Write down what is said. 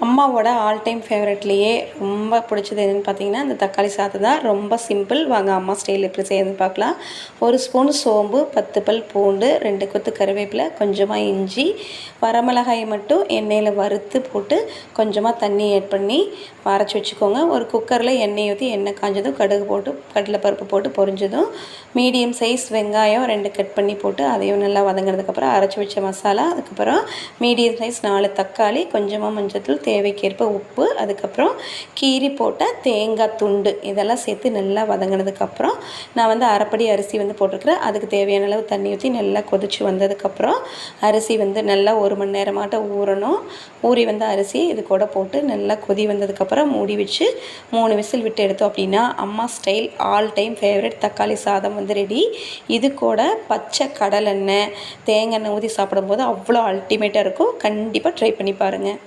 அம்மாவோட all time ஃபேவரெட்லேயே ரொம்ப பிடிச்சது என்னென்னு பார்த்தீங்கன்னா இந்த தக்காளி சாதம் தான். ரொம்ப சிம்பிள். வாங்க அம்மா ஸ்டைல் எப்படி செய்யணும்னு பார்க்கலாம். 1 ஸ்பூன் சோம்பு, 10 பல் பூண்டு, 2 கொத்து கருவேப்பிலை, கொஞ்சமாக இஞ்சி, வரமிளகாயை மட்டும் எண்ணெயில் வறுத்து போட்டு கொஞ்சமாக தண்ணி ஆட் பண்ணி அரைச்சி வச்சுக்கோங்க. ஒரு குக்கரில் எண்ணெய் ஊற்றி எண்ணெய் காஞ்சதும் கடுகு போட்டு கடலைப்பருப்பு போட்டு பொரிஞ்சதும் மீடியம் சைஸ் வெங்காயம் 2 கட் பண்ணி போட்டு அதையும் நல்லா வதங்கினதுக்கப்புறம் அரைச்சி வச்ச மசாலா, அதுக்கப்புறம் மீடியம் சைஸ் 4 தக்காளி, கொஞ்சமாக மஞ்சள்தூள், தேவைக்கேற்ப உப்பு, அதுக்கப்புறம் கீரி போட்ட தேங்காய் துண்டு இதெல்லாம் சேர்த்து நல்லா வதங்கினதுக்கப்புறம் நான் அரைப்படி அரிசி போட்டிருக்கிறேன். அதுக்கு தேவையான அளவு தண்ணி ஊற்றி நல்லா கொதித்து வந்ததுக்கப்புறம் அரிசி நல்லா 1 மணி நேரமாட்ட ஊறணும். ஊறி அரிசி இது கூட போட்டு நல்லா கொதி வந்ததுக்கப்புறம் மூடி வச்சு 3 விசில் விட்டு எடுத்தோம் அப்படின்னா அம்மா ஸ்டைல் ஆல் டைம் ஃபேவரட் தக்காளி சாதம் ரெடி. இது கூட பச்சை கடலெண்ணெய், தேங்காய் எண்ணெய் ஊற்றி சாப்பிடும்போது அவ்வளோ அல்டிமேட்டாக இருக்கும். கண்டிப்பாக ட்ரை பண்ணி பாருங்கள்.